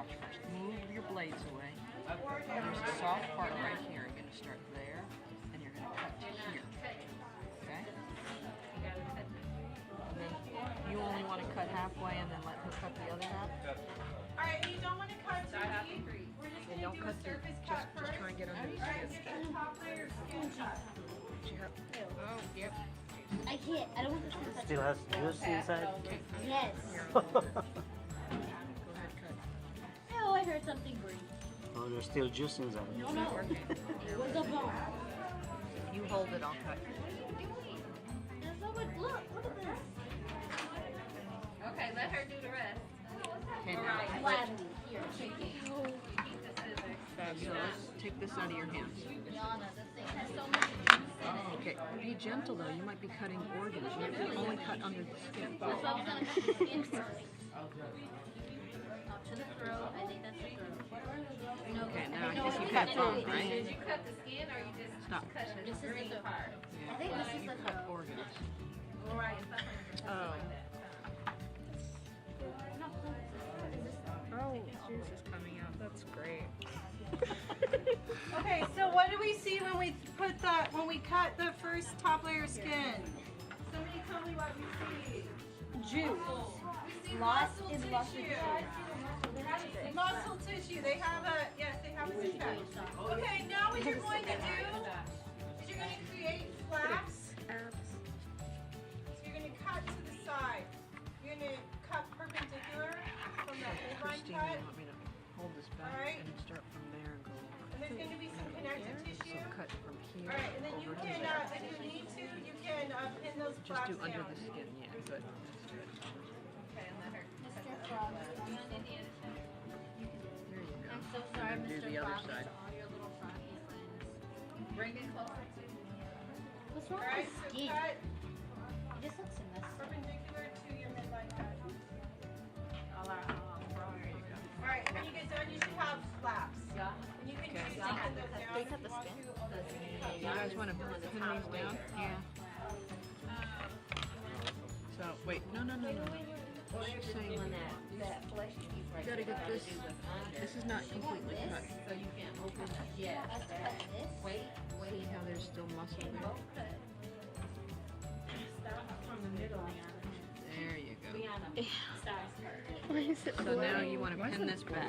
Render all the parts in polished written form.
watch first. Move your blades away. There's a soft part right here. You're going to start there, and you're going to cut to here. Okay? And then you only want to cut halfway, and then let her cut the other half. All right, and you don't want to cut too deep. We're just going to do a surface cut first. Just try and get under the All right, so the top layer skin cut. Oh, yep. I can't. I don't want this to touch. Still has juice inside? Yes. Go ahead, cut. Oh, I heard something breathe. Oh, there's still juice inside. No, no. Where's the bone? You hold it, I'll cut. There's so much. Look at this. Okay, let her do the rest. Okay, Alright. now, Gladly. Here. fabulous. Take this out of your hands. Yana, this thing has so much juice in it. Okay, be gentle though. You might be cutting organs. You can only cut under the skin. That's why I'm gonna cut the skin first. Up to the throat. I think that's the throat. No, Okay, now I no, guess you it's cut not both, it. right? Did you cut the skin or you just Stop. cut the This is green the- part? I think this is the Cut throat. organs. Right, something Oh. like that. Oh, juice is coming out. That's great. Okay, so what do we see when we cut the first top layer skin? Somebody tell me what we see. Juice. We see Lots muscle in tissue. muscle tissue. Muscle tissue. They have a six pack. Okay, now what you're going to do is you're going to create flaps. So you're going to cut to the side. You're going to cut perpendicular from the midline Christina, cut. you want me to hold this back Alright. and start from there and go over. And there's going to be some connective So tissue. cut from here Alright, and then you over to can, there. if you need to, you can pin those Just flaps do under down. the skin. Yeah, good. That's good. Okay, and let her Mr. Frog. There you go. I'm so sorry, Do Mr. the other Frog. side. All your little froggy friends. bring it closer to What's wrong Alright, with so skin? cut It just looks a mess. perpendicular to your midline cut. all our Alright, and when you get done, you should have flaps. And you can just pin those down. They cut the if skin? you want to. You guys want to pin these down? Yeah. So, wait. No. She's saying that flesh piece right you gotta get this. This is not completely cut. so you can open it. Yeah. I have to cut this. Wait. See how there's still muscle there? There you go. Why is it So now you want to pin this back.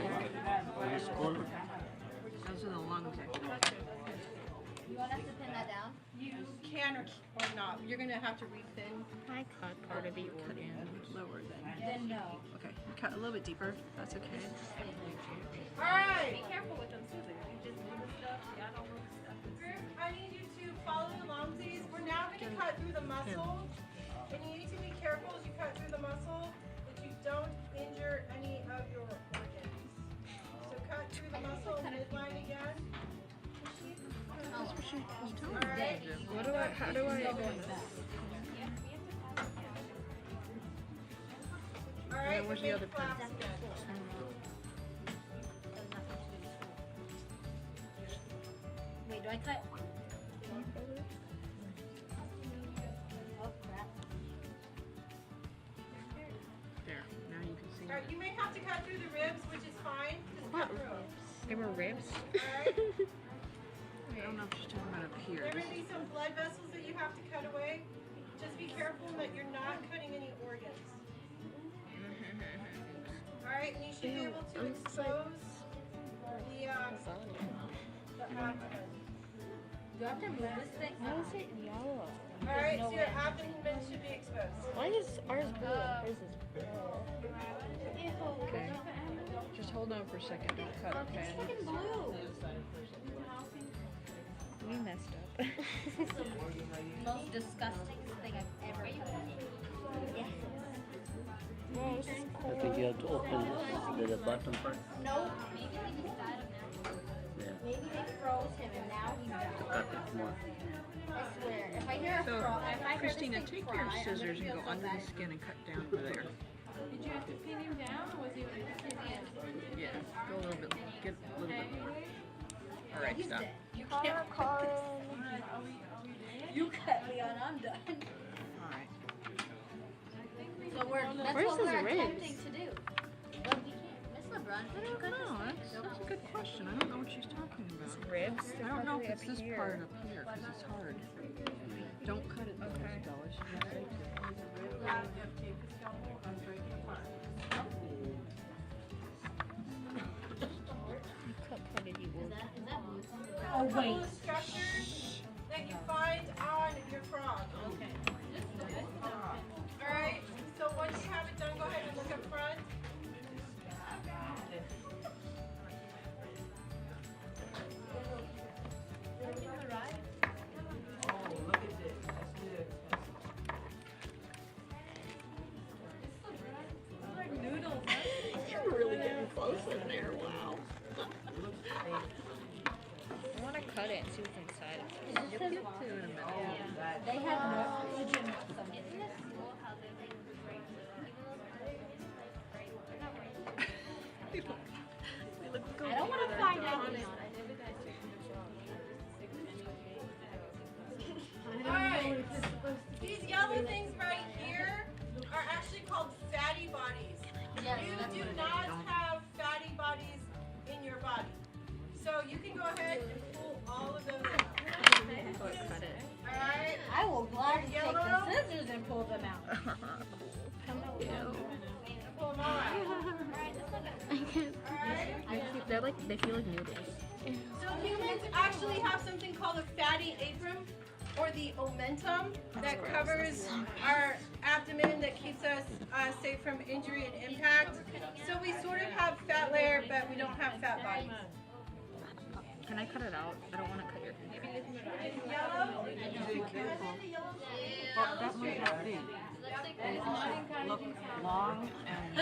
It's cool. Those are the lungs. I You want us to pin that down? You can or not. You're going to have to repin. I cut part of the organ. Lower then. Then no. Okay, cut a little bit deeper. That's okay. Alright, Careful with them scissors. You just move the stuff. Y'all don't move the stuff. group, I need you to follow along, please. We're now going to cut through the muscle. And you need to be careful as you cut through the muscle that you don't injure any of your organs. So cut through the muscle midline again. That's what she was telling Alright. me. How do I Alright, where's the make other pin? flaps again. Wait, do I cut? Oh crap. There. Now you can see. Alright, you may have to cut through the ribs, which is fine. Just cut through them. There were ribs. Alright? I don't know if she's talking about up here. There may be some blood vessels that you have to cut away. Just be careful that you're not cutting any organs. Alright, and you should be able to expose the abdomen. Do I have to move this thing? Why is it yellow? Alright, so your abdomen should be exposed. Why is ours blue? Ours is blue. Okay. Just hold on for a second. Don't cut, okay? It's fucking blue. We messed up. It's the most disgusting thing I've ever done. Yes. I think you have to open the bottom part. Nope. Maybe they just died him now. Yeah, Maybe they froze him and now he's to died. cut it more. I swear. If I hear a So, if I hear Christina, this thing take cry, your I'm gonna scissors and feel go so under bad. the skin and cut down to there. Did you have to pin him down or was he Yeah, go a little bit, get a little bit more. All right, He's stop. dead. You can't cut this. You cut Leon, I'm done. All right. So that's Where's what his we're ribs? attempting to do. But we can't. Miss LeBron front. I don't know. That's a good question. I don't know what she's talking about. Ribs? I don't know if it's this part up here because it's hard. Don't cut it, Okay. Bella. She's not ready to. Cut part of the wood. Oh, wait. Structures that you find on your frog. Okay. Alright, so once you have it done, go ahead and look up front. You're really getting close in there. Wow. I want to cut it and see what's inside of it. It says they have no oxygen. Isn't it cool how they like break I don't want to find out. Alright, these yellow things right here are actually called fatty bodies. Yes, You do not have fatty bodies in your body. So you can go ahead and pull all of those out. Cut it. Alright? I will gladly take Yellow. the scissors and pull them out. Pull them all out. They're like, they feel like noodles. So humans actually have something called a fatty apron, or the omentum, that covers our abdomen, that keeps us safe from injury and impact. So we sort of have fat layer, but we don't have fat bodies. Can I cut it out? I don't want to cut your finger. Yellow? Be careful. Well, that might not be. They look long and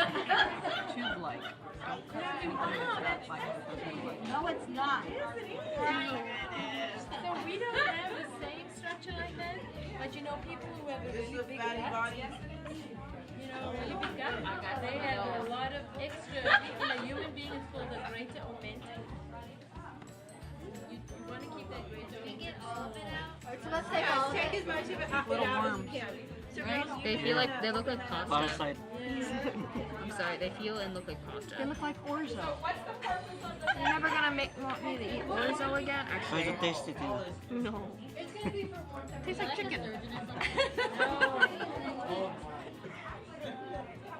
tube-like. Don't cut anything that's like a tube-like. No, it's not. So we don't have the same structure like that, but you know, people who have a really big gut, you know, really big gut, they have a lot of extra, in a human being is called a greater omentum. You want to keep that greater omentum. Get all of it out. So let's take all of Take it. as much of it out Little as you worms. can. So Right? girls, They feel like, they look like pasta. Parasite. I'm sorry, they feel and look like They pasta. look like orzo. what's the purpose of the You're never gonna want me to eat orzo again? Try Actually, to taste it. no. It's going to be for more time. Tastes like chicken. Oh.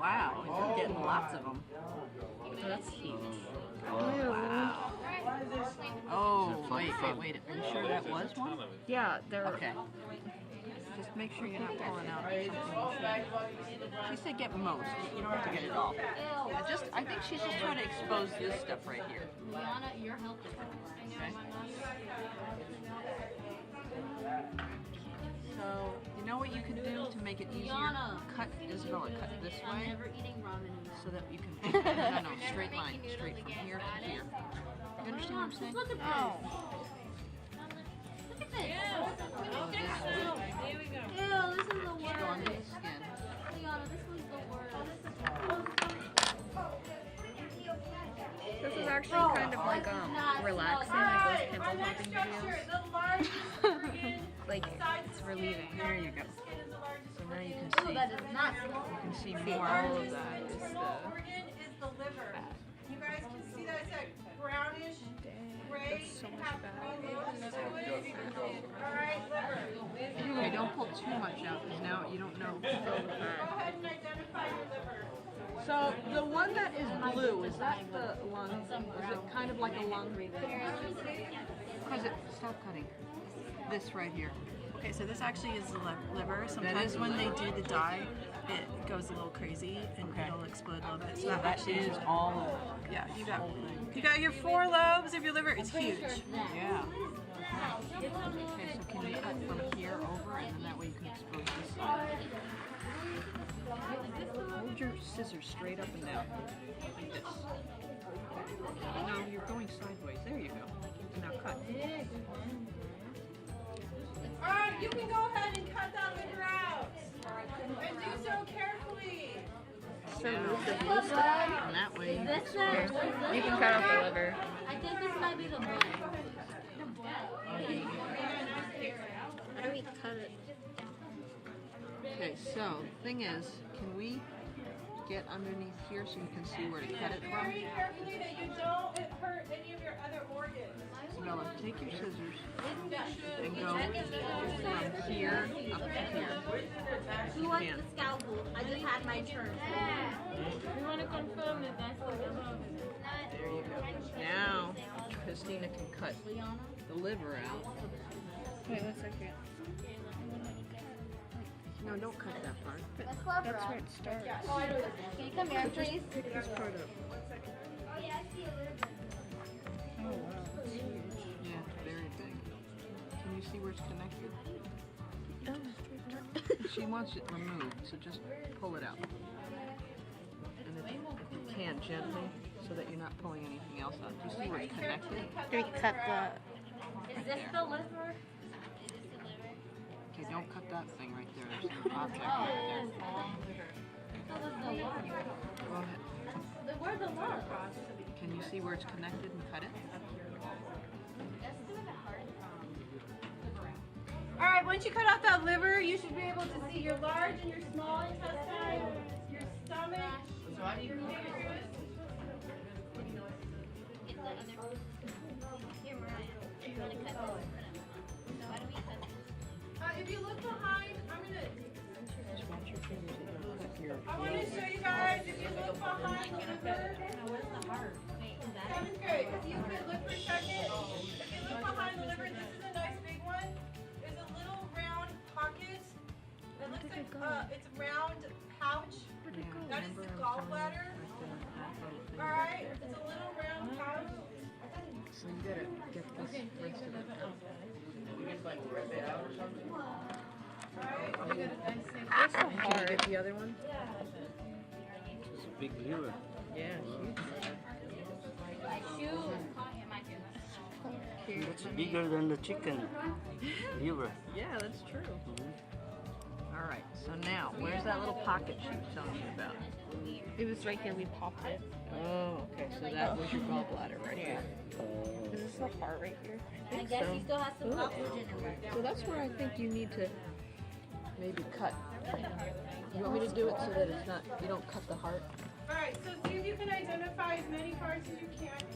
Wow, you're getting lots of them. Oh, that's huge. Wow. Oh, wait. Are you sure that was one? Yeah, they're. Okay. Just make sure you're not pulling out something you shouldn't. She said get most. You don't have to get it all. I think she's just trying to expose this stuff right here. Liana, you're healthy. Okay. So, you know what you can do to make it easier? Liana. Cut, Isabella, cut this I'm way never eating ramen again. so that you can, no, straight line, straight from here to here. You understand what I'm saying? Look at this. Oh. Look at this. Oh, this way. There we go. Ew, this is the worst. Go under the skin. Liana, this was the worst. This is actually kind of like relaxing, like those pimple Our next popping structure, videos. the largest organ Like besides it's the relieving. skin. There you go. The skin is the largest So now you can Ooh, see. that is not small. You can see The more. largest That is internal organ is the liver. You guys can see that it's that brownish gray. That's so It much has fat. three lobes to it. Alright, liver. Okay, don't pull too much out because now you don't know. Go ahead and identify your liver. So the one that is blue, is that the lung? Is it kind of like a lung? Because it, stop cutting. This right here. Okay, so this actually is the liver. Sometimes when they do the dye, it goes a little crazy and it'll explode a little bit. So that That actually is all of it. yeah, you got your 4 lobes of your liver. It's huge. Yeah. Okay, so can you cut from here over and then that way you can expose this side? Hold your scissors straight up and down. Like this. No, you're going sideways. There you go. Now cut. Alright, you can go ahead and cut that liver out. And do so carefully. So remove the blue stuff. And that way you This can one, You can cut off the liver. I think this might be the one. How do we cut it? Okay, so thing is, can we get underneath here so you can see where to cut it from? Very carefully that you don't hurt any of your other organs. Isabella, take your scissors and go from here up to here. Who wants the scalpel? I just had my turn. We want to confirm that that's the liver. There you go. Now, Christina can cut the liver out. Wait, 1 second. No, don't cut that part. That's where it starts. Can you come here, please? Pick this part up. Oh wow, that's huge. Yeah, very big. Can you see where it's connected? She wants it removed, so just pull it out. And if you can, gently, so that you're not pulling anything else out. Do you see where it's connected? Do we cut the? Is this the liver? Okay, don't cut that thing right there. There's an object right there. Go ahead. Where's the lung? Can you see where it's connected and cut it? All right, once you cut off that liver, you should be able to see your large and your small intestine, your stomach, your pancreas. If you look behind, Just watch your fingers and don't cut your I want to show you guys, if you look behind the liver, 7th grade, if you could look for a second, if you look behind the liver, this is a nice big one, there's a little round pocket, that looks like, it's a round pouch, that is the gallbladder, alright, it's a little round pouch. So you gotta get this rest of it out. Can you get the other one? It's a big liver. Yeah, huge. It's bigger than the chicken liver. Yeah, that's true. All right, so now, where's that little pocket she was telling you about? It was right here. We popped it. Oh, okay, so that was your gallbladder right here. Is this the heart right here? I guess he still has some oxygen in there. So that's where I think you need to maybe cut. You want me to do it so that it's not, you don't cut the heart? Alright, so see if you can identify as many parts as you can.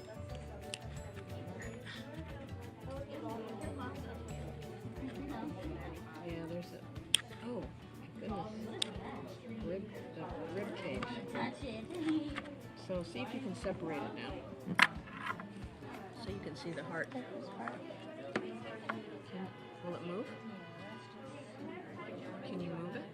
Yeah, there's a, oh, my goodness. Rib cage. So see if you can separate it now. So you can see the heart. Will it move? Can you move it?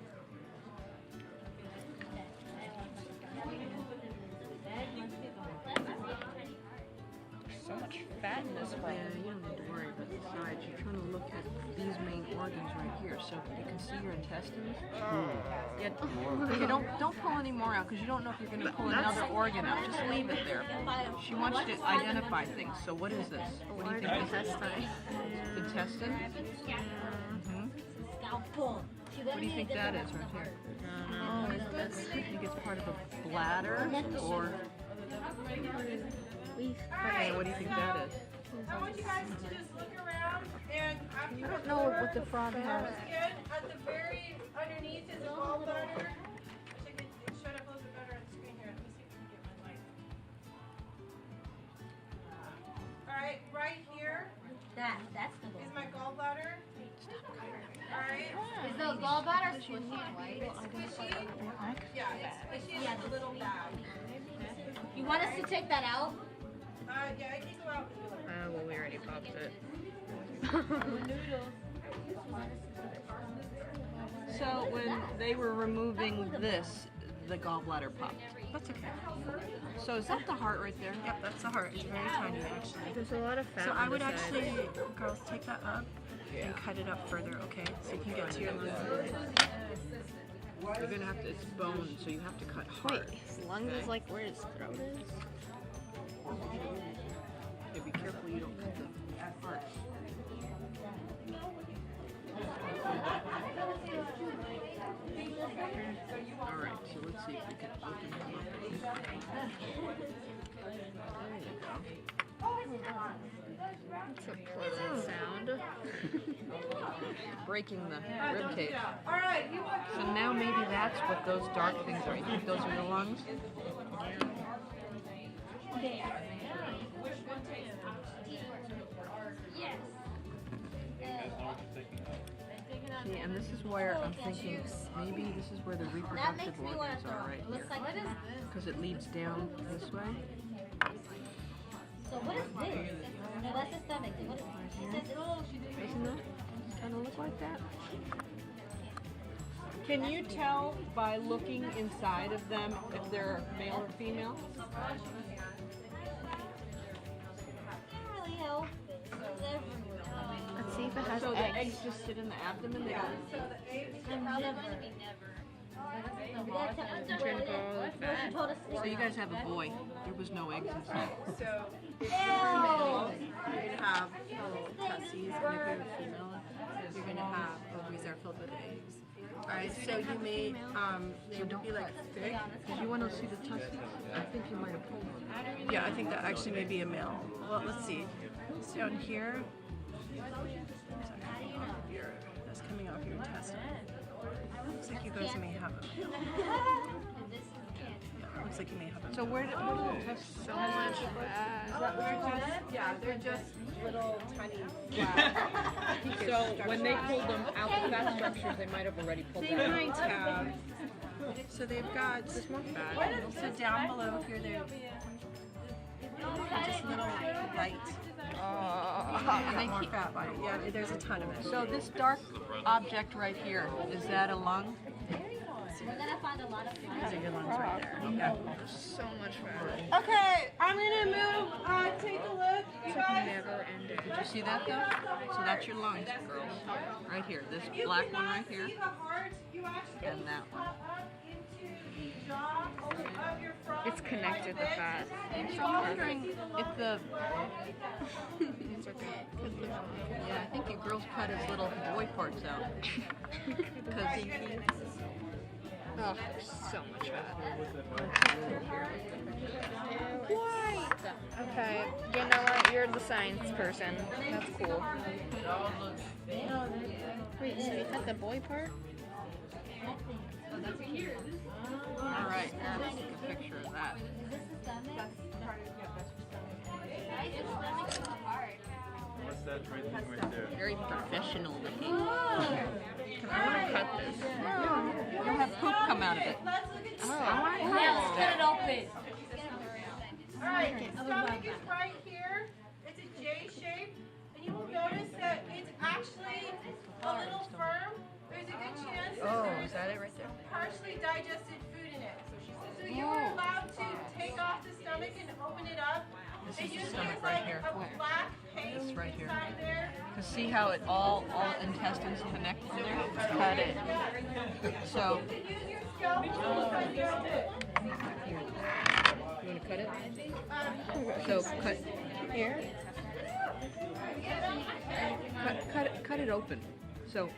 So much fat in this part. Yeah, you don't need to worry about the sides. You're trying to look at these main organs right here, so you can see your intestines. Yeah, you don't pull any more out because you don't know if you're going to pull another organ out. Just leave it there. She wants you to identify things. So what is this? What do you think this is? Intestine? Mm-hmm. What do you think that is right here? Oh, do you think it's part of a bladder or? Hey, what do you think that is? I want you guys to just look around and after you I don't know what the frog has. again, at the very underneath is a gallbladder. It showed up a little bit better on the screen here. Let me see if we can get my light. Alright, right here That's the is my gallbladder. Alright. Is the gallbladder squishy and white? It's squishy. Yeah, it's squishy. It's a little bag. You want us to take that out? Yeah, I can go out. Well, we already popped it. So when they were removing this, the gallbladder popped. That's okay. So is that the heart right there? Yep, that's the heart. It's very tiny, actually. There's a lot of fat So on I would the side. actually, girls, take that up and cut it up further, okay? So you can get to your lungs. You're gonna have to. It's bone, so you have to cut Wait, hard. his lungs is like where his throat is? Okay, be careful you don't cut the heart. All right, so let's see if we can open him up. There you go. It's a pleasant sound. breaking the rib cage. All right, you want So now maybe that's what those dark things are. You think those are the lungs? Yes. See, and this is where I'm thinking maybe this is where the That reproductive makes me want organs to are throw. right It here. looks like what is this? Because it leads down this way. So what is this? No, that's the stomach. What is this? She says, oh, she did. Doesn't that kind of look like that? Can you tell by looking inside of them if they're male or female? Really help. It's everywhere. Let's see if it has So the eggs. eggs just sit in the abdomen. They don't. I'm never. So you guys have a boy. There was no eggs inside. So Ew. you're gonna have little testes, and if you're a female, you're gonna have ovaries are filled with eggs. All right, so you may they would be like thick. Because you want to see the testes. I think you might have pulled one. Yeah, I think that actually may be a male. Well, let's see. It's down here. That's coming off your intestine. Looks like you guys may have a male. Yeah, looks like you may have a male. So where did the testes? So much fat. They're just little tiny flat. So when they pulled them out the fat structures, they might have already pulled They that out. might have. So they've got this one fat. So down below here, they're just little light. And they More keep, fat body. Yeah, there's a ton of it. so this dark object right here, is that a lung? We're gonna find a lot of These are your lungs right there. Yeah. So much fat. Okay, I'm gonna move. Take a look, you guys. Never ending. Did you see that though? So that's your lungs, girls. Right here. This You black one cannot right here. see the heart. You actually And that one. cut up into the jaw of your front. It's connected the fat. So I'm wondering if the yeah, I think you girls cut his little boy parts out. Because Oh, so much fat. Okay, you know what? You're the science person. That's cool. Wait, so you cut the boy part? all right, now let's take a picture of that. What's that right thing right there? Very professional looking. I want to cut this. You'll have poop come out of it. Let's look at the Yeah, let's cut it open. All right, stomach is right here. It's a J shape, and you will notice that it's actually a little firm. There's a good chance that there's that it right there? partially digested food in it. So you are allowed to take off the stomach and open it up. This It is the usually stomach is right like here. a black paste This right here. inside there. Because see how it all intestines connect from there? Cut it. So You can use your scalpel to digest it. you want to cut it? So cut Here? cut it open. So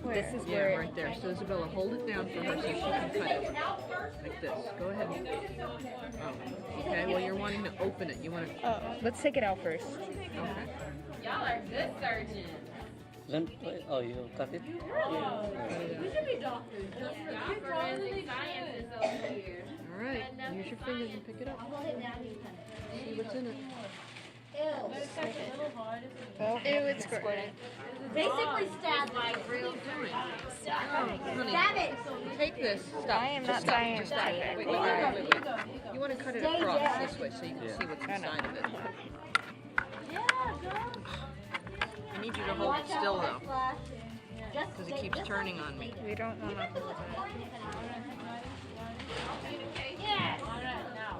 This is yeah, where right there. So Isabella, hold it down for her so she can cut it like this. Go ahead. Oh, okay. Well, you're wanting to open it. You want to. Oh, let's take it out first. Okay. Y'all are good surgeons. Then, oh, you cut it? We should be doctors. Y'all forensic scientists over here. All right. Use your fingers and pick it up. See what's in it. Ew, it's squirting. Basically stab like real Honey, Stab it. take this. Stop. I am Just not stop. Just stop. scientific. Wait. You want to cut it across this way so you can see what's inside of it. I need you to hold it still though, because it keeps turning on me. We don't want to hold it.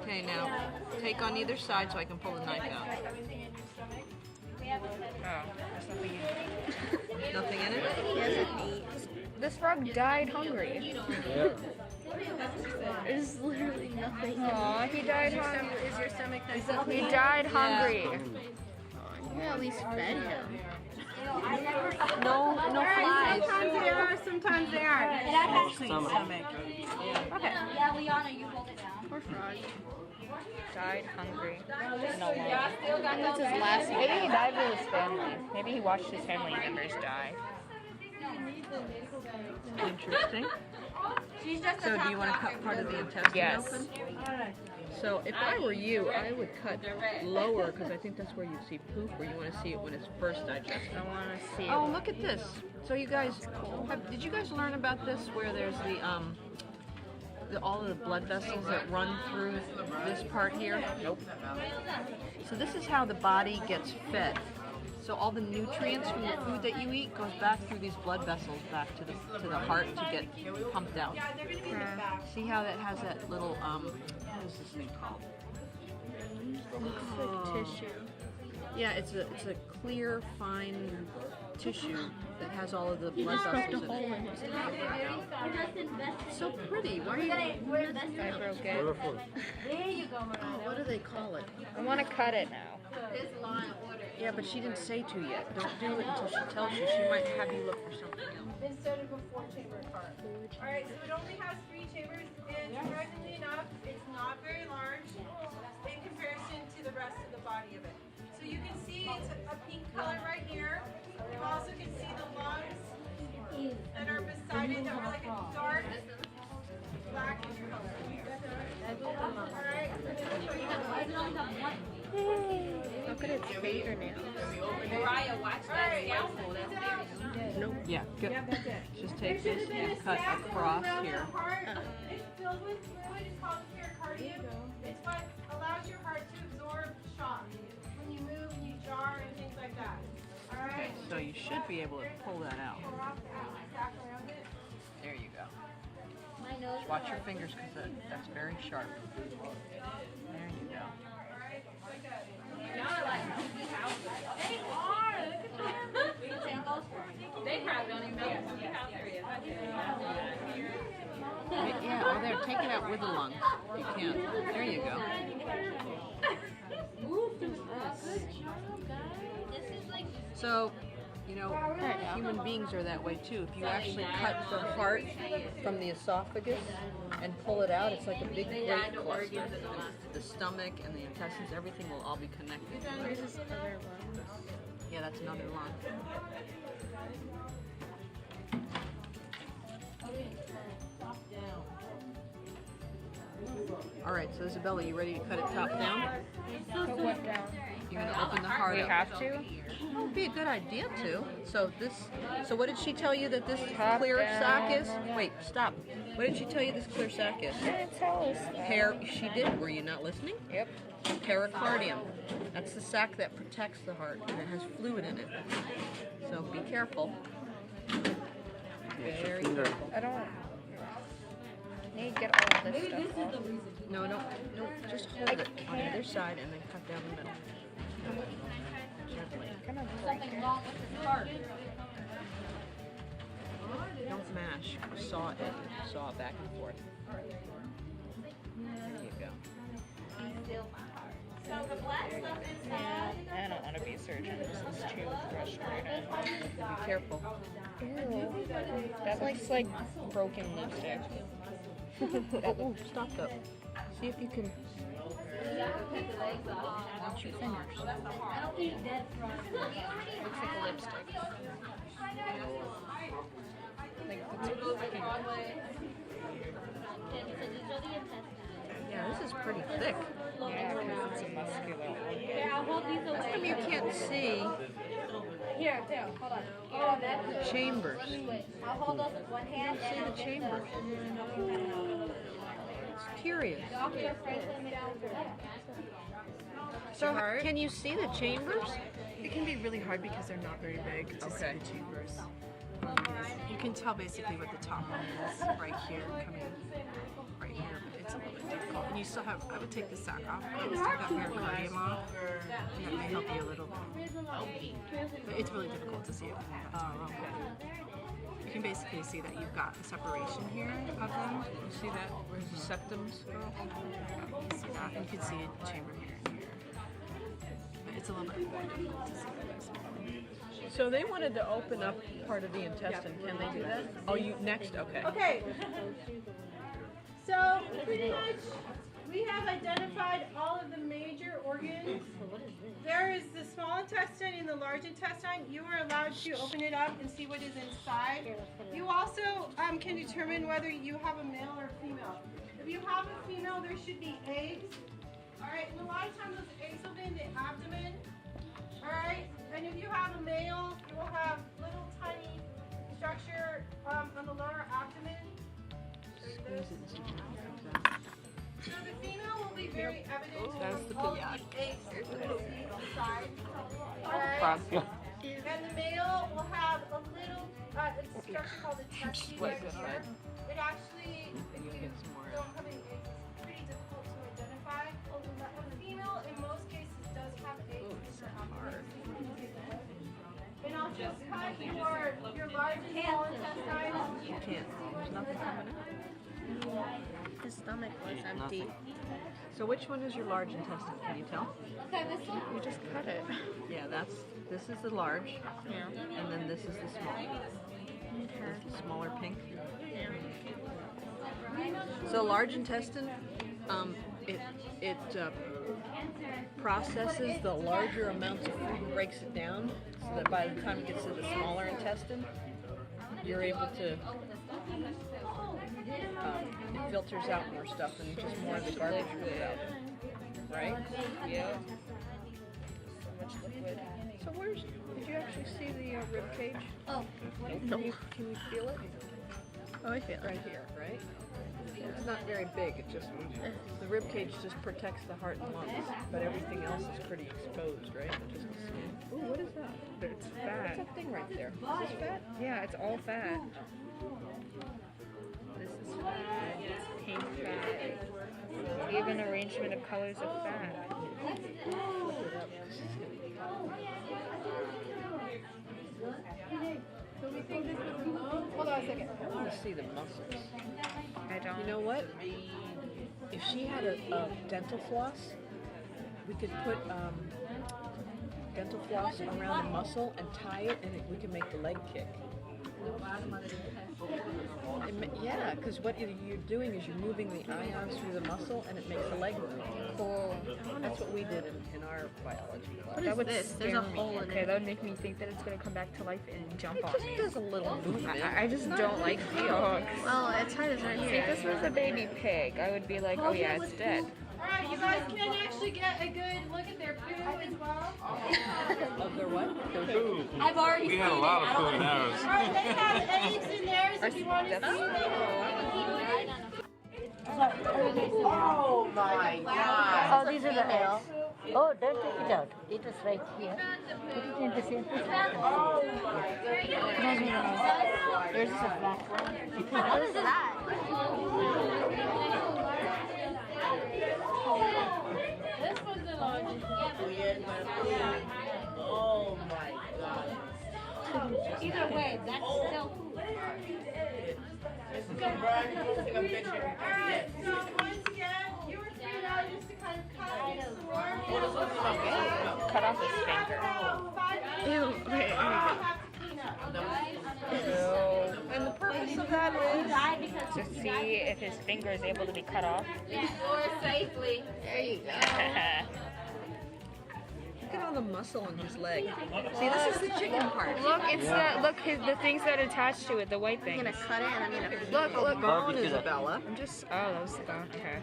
Okay, now take on either side so I can pull the knife out. Oh, there's nothing in it. Nothing in it? He hasn't eaten. This frog died hungry. Yeah. There's literally nothing. Aw, he died hungry. Is your stomach nice? He died hungry. You at least fed him. No flies. Sometimes they are, sometimes they aren't. Clean stomach. Okay. Yeah, Liana, you hold it down. Poor frog. Died hungry. And alone. That's his last. Maybe he died with his family. Maybe he watched his family members die. Interesting. She's just So do you want to cut part of the intestine open? So if I were you, I would cut lower because I think that's where you see poop, or you want to see it when it's first digested. I want to see Oh, look at this. So you guys, did you guys learn about this where there's all of the blood vessels that run through this part here? Nope. So this is how the body gets fed. So all the nutrients from the food that you eat goes back through these blood vessels back to the heart to get pumped out. See how that has that little what is this thing called? Looks like tissue. Yeah, it's a clear, fine tissue that has all of the blood vessels in it. It's so pretty. Why are you? I broke it. Beautiful. Oh, what do they call it? I want to cut it now. Yeah, but she didn't say to yet. Don't do it until she tells you. She might have you look for something else. Instead of a 4-chamber cart. Alright, so it only has 3 chambers, and surprisingly enough, it's not very large in comparison to the rest of the body of it. So you can see it's a pink color right here. You also can see the lungs that are beside it that are like a dark blackish color. Alright, Look at its fingernails. Nope. Yeah, good. Just take this and cut across here. It's filled with fluid. It's called pericardium. It's what allows your heart to absorb shock when you move and you jar and things like that. All Okay, right. so you should be able to pull that out. Stack around it. There you go. Just watch your fingers because that's very sharp. There you go. They probably don't even know how serious. Yeah, oh there, take it out with the lungs. You can. There you go. So, you know, human beings are that way too. If you actually cut the heart from the esophagus and pull it out, it's like a big great cluster. The stomach and the intestines, everything will all be connected. Yeah, that's another lung. All right, so Isabella, you ready to cut it top down? Put what down? You're gonna open the heart We up. have to? That would be a good idea too. So what did she tell you that this Top clear down. sac is? Wait, stop. What did she tell you this clear sac is? Didn't tell us that. She did. Were you not listening? Yep. Pericardium. That's the sac that protects the heart and it has fluid in it. So be careful. Very careful. I don't need to get all this stuff off. No, just hold it on either side and then cut down the middle. Gently. I'm gonna break it. Don't mash. Saw it. Saw it back and forth. There you go. So the black stuff inside. I don't want to be a surgeon. This is too frustrating. Be careful. Ew. That looks like broken lipstick. Oh, stop though. See if you can. Watch your fingers. Looks like a lipstick. Like, Yeah, this is pretty thick. yeah, because it's a muscular organ. I'll hold these How come you can't see Here, hold on. the chambers? I'll hold those with one hand. See the chambers. It's curious. So can you see the chambers? It can be really hard because they're not very big to see the chambers. You can tell basically what the top one is right here, coming right here, but it's a little bit difficult. And you still have, I would take the sack off, and still have pericardium off, and that may help you a little bit. But it's really difficult to see it. You can basically see that you've got a separation here of them. You see that? Where's the septums? You can see that, and you can see a chamber here and here. But it's a little bit more difficult to see that. So they wanted to open up part of the intestine. Can they do that? Oh, you next? Okay. Okay. So pretty much we have identified all of the major organs. There is the small intestine and the large intestine. You are allowed to open it up and see what is inside. You also can determine whether you have a male or female. If you have a female, there should be eggs. All right, and a lot of times those eggs will be in the abdomen. All right, and if you have a male, you will have little tiny structure on the lower abdomen. So the female will be very evident. That's the all piyag. the eggs will be inside. Alright. And the male will have a little structure called a testes right here. It actually, if you don't have any eggs, it's pretty difficult to identify. A female, in most cases, does have eggs in her abdomen. And I'll just cut your large and small intestine. You can't. There's nothing coming out. His stomach was empty. So which one is your large intestine? Can you tell? You just cut it. Yeah, this is the large, Yeah. and then this is the small. The smaller pink. So large intestine, it processes the larger amounts of food and breaks it down, so that by the time it gets to the smaller intestine, you're able to. It filters out more stuff and just more of the garbage goes out. Right? Yeah. So much liquid. So did you actually see the rib cage? Oh. Can you feel it? Oh, I feel it. Right here, right? It's not very big, it just, the rib cage just protects the heart and lungs, but everything else is pretty exposed, right? Just the skin. Ooh, what is that? It's What's fat. that thing right there? Is this fat? Yeah, it's all fat. This is fat. It's pink fat. Even arrangement of colors of fat. Hold on a second. I want to see the muscles. I don't. You know what? If she had a dental floss, we could put dental floss around the muscle and tie it, and we can make the leg kick. Yeah, because what you're doing is you're moving the ions through the muscle, and it makes the leg move. Cool. That's what we did in our biology class. That would this? There's scare a me. hole in Okay, it. that would make me think that it's gonna come back to life and jump It on just me. does a little movement. I just don't like dogs. Well, its heart is right See, here. if this was a baby pig, I would be like, oh yeah, it's dead. Alright, you guys can actually get a good look at their poo as well. Of their what? Food. I've already We had a lot of food in ours. Alright, they have eggs in theirs if you want to see them. Oh my God! Oh, these are the eggs. Oh, don't take it out. It is right here. Put it in the same place. Oh my God! There's a black one. What is that? This was the largest. Oh my God! Either way, that's still food. Mr. Brian, you take a picture. Alright, so once again, you were free now just to kind of cut and swirl. Cut off his finger. Ew, wait. And the purpose of that is To see if his finger is able to be cut off. Or safely. there you go. Look at all the muscle in his leg. See, this is the chicken part. Look, it's the things that attach to it, the white I'm things. gonna cut it and I'm gonna. Look, bone, Isabella. I'm just, oh, that was the bone, okay.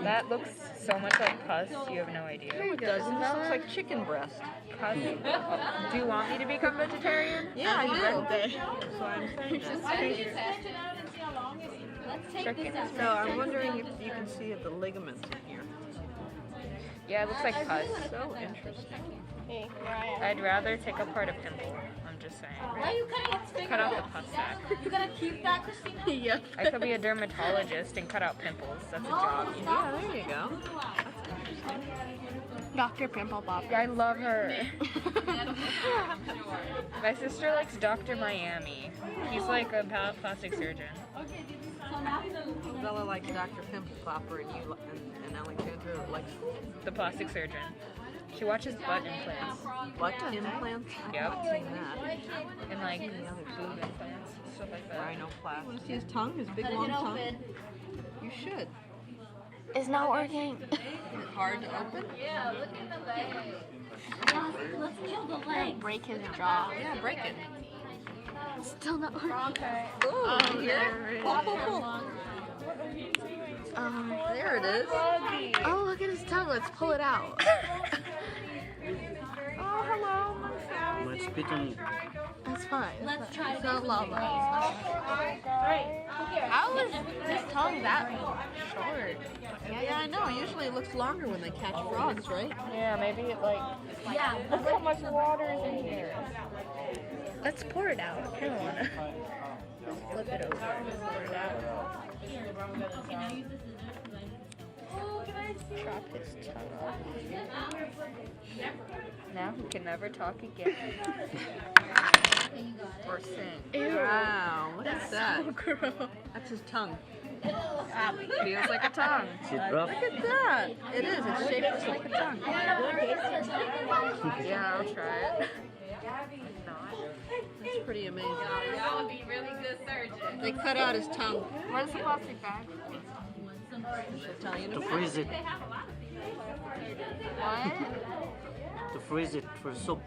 That looks so much like pus, you have no idea. No, it doesn't. This looks like chicken breast. Pus. Do you want me to become vegetarian? Yeah, I do. That's why I'm saying that. Why don't you test it out and see how long it's Let's take this out. So I'm wondering if you can see the ligaments in here. Yeah, it looks like pus. So interesting. I'd rather take apart a pimple. I'm just saying. Why are you cutting its finger? Cut off the pus sac. You gonna keep that, Christina? Yep. I could be a dermatologist and cut out pimples. That's a job. Yeah, there you go. Dr. Pimple Popper. I love her. My sister likes Dr. Miami. He's like a plastic surgeon. Bella likes Dr. Pimple Popper, and you and Alexandra likes The plastic surgeon. She watches butt implants. what implants? Yep. I haven't seen that. And like boob implants, stuff like that. Rhinoplasty. Want to see his tongue? His big long tongue? You should. It's not working. Is it hard to open? Yeah, look at the leg. Let's kill the leg. Break his jaw. Yeah, break it. Still not working. Oh, here. Pull, pull, pull. There it is. Oh, look at his tongue. Let's pull it out. Oh, hello, my friend. My spit on it. That's fine. Let's try It's to not lava. How is his tongue that short? Yeah, I know. Usually it looks longer when they catch frogs, right? Yeah, maybe it like. Yeah. Look how much water is in here. Let's pour it out. I don't wanna. Just flip it over and pour it out. Chop his tongue off. Now he can never talk again. Or sing. Wow, what is that? So gross. That's his tongue. Feels like a tongue. Is it rough? Look at that. It is. It's shaped just like a tongue. Yeah, I'll try it. That's pretty amazing. That would be really good surgeon. They cut out his tongue. Where's the plastic bag? She'll tell you. To freeze it. What? To freeze it for soup.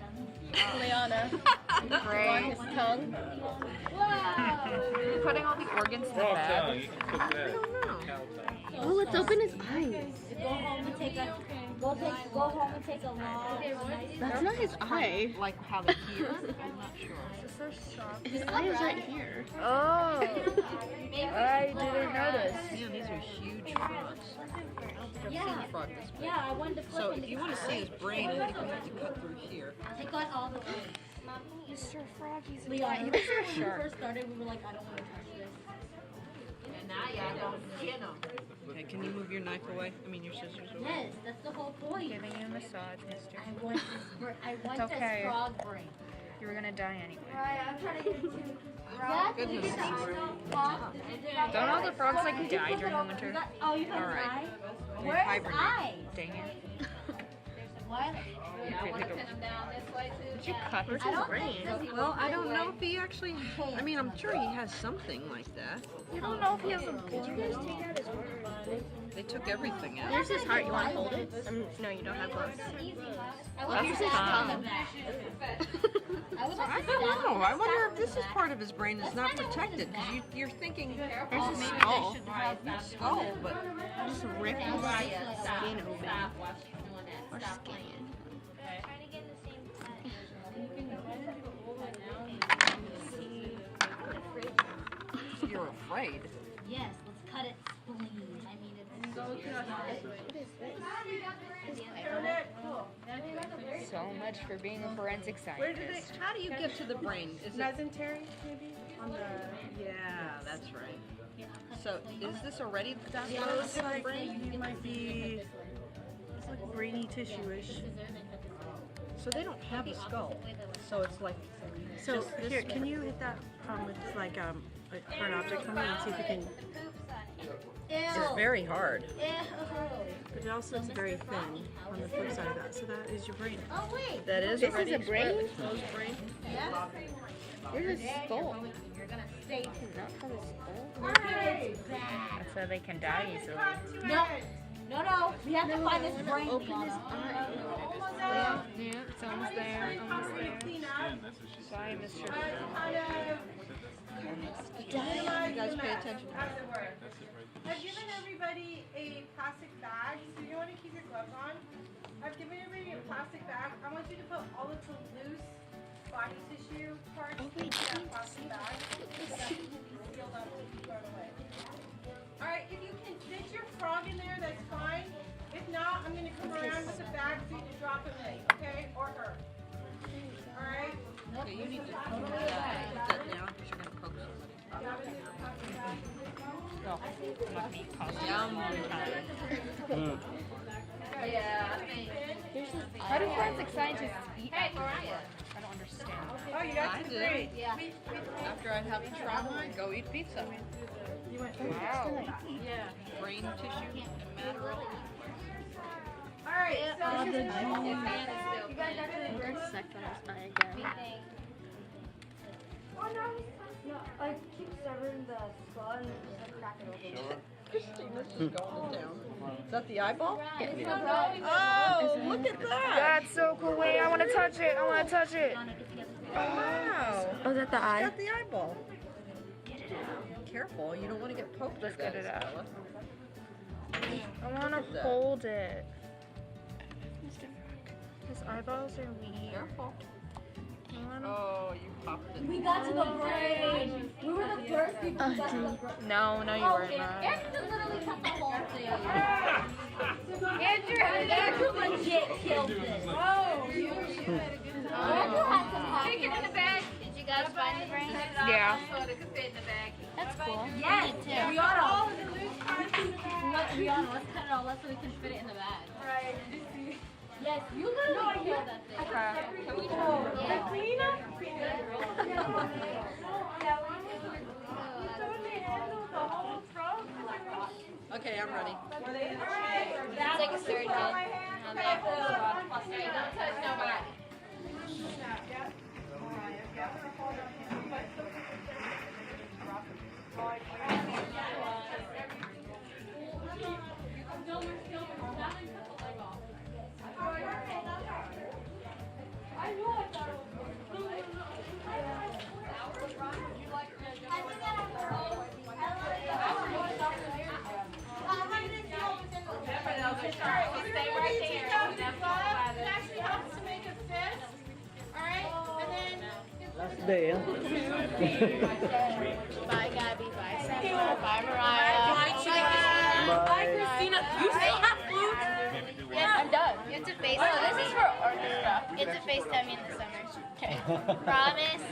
Liana. Great. His tongue. You're putting all the organs in the Frog bag. tongue, you can cook that. Cow tongue. Oh, let's open his eyes. Go home and take a go home and take a long. That's not his eye. Like how they hear. I'm not sure. His eye is right here. Oh. I didn't notice. Man, these are huge frogs. I've seen a frog this big. Yeah, I wanted to flip So him if you want to see his brain, I think we have to cut through here. They got all the way. Mr. Froggy's Leon, he when was we first started, we were like, I don't want to touch this. And now y'all gonna skin them. Okay, can you move your knife away? I mean your scissors away. Yes, that's the whole point. Giving you a massage, mister. I want this. I want It's okay. this frog brain. You were gonna die anyway. I'm trying to get it too. Yeah, Goodness. Don't all the frogs like die during the winter? Oh, you have All an right. eye? Where's his eye? Dang it. What? Y'all wanna pin them down this way too? Did you cut his I don't brain? think this Well, I don't know if he actually. I mean, I'm sure he has something like that. You don't know if he has a. Did you guys take out his heart? They took everything out. There's his heart. You want to hold it? No, you don't have gloves. Here's his tongue. I don't know. I wonder if this is part of his brain that's not protected. Because you're thinking there's a skull. Skull, but Just rip his skin open. Or skin. you're afraid. Yes, let's cut it spleen. I mean, it's so So much for being a forensic Where do they? scientist. How do you get to the brain? Is it? Mesentery, maybe? On the. Yeah, that's right. So is this already That the looks the like brain? he might be. It's like brainy tissue-ish. So they don't have a skull. So it's like. So just this here, way. can you hit that with like a hard object on me and see if you can? It's very hard. But it also is very thin on the flip side of that. So that is your brain. Oh wait. That is This already is a brain? Closed brain. Where's his skull? You're gonna stay. Not from his skull. Alright. That's how they can die easily. No. No. We have to find this brain. Open his eye. Yeah, it's almost there. Almost there. Sorry, Mr. You guys pay attention. I've given everybody a plastic bag, so you want to keep your gloves on. I've given everybody a plastic bag. I want you to put all of the loose body tissue parts into that plastic bag. So that can be sealed up to be thrown away. Alright, if you can fit your frog in there, that's fine. If not, I'm going to come around with the bag so you can drop him in, okay? Or her. Alright? Okay, you need to put that down because you're going to poke somebody. No, I'm not meat pasta. Yum. How do forensic scientists eat? I don't understand. Oh, you got I to did. great. Yeah. After I'd have trauma, I'd go eat pizza. Wow. Brain tissue and matter. Alright, so You guys actually work. Dissect on his eye again. I keep severing the skull and just crack it open. Christina's just going to town. Is that the eyeball? Yes. Oh, look at that. That's so cool. Wait, I want to touch it. I want to touch it. Wow. Oh, is that the eye? Got the eyeball. Get it out. Careful, you don't want to get poked. Let's with get that, it out. Stella. I want Look at to that. hold it. His eyeballs are weird. Careful. I wanna... Oh, you popped it. We got to the brain. We were the first people who got to the brain. No, you weren't. Andrew literally took the whole thing. Andrew legit killed this. Oh, you had a good time. Andrew had some happy. Take it in the bag. Did you guys find the brain? Yeah. So it could fit in the bag. That's cool. Yes, Me too. Rihanna. Rihanna, let's cut it all up so we can fit it in the bag. Right. Yes, you literally killed that thing. Can we try? Christina? Okay, I'm ready. Take a surgeon. Don't touch nobody. Stay right there. It actually helps to make a fist. All right, and then Last day, Bye, Gabby. Bye, Sarah. Bye, Mariah. Bye, Christina. You still have food? Yes, I'm done. You have to FaceTime. This is for orchestra. You have to FaceTime me in the summer. Okay. Promise.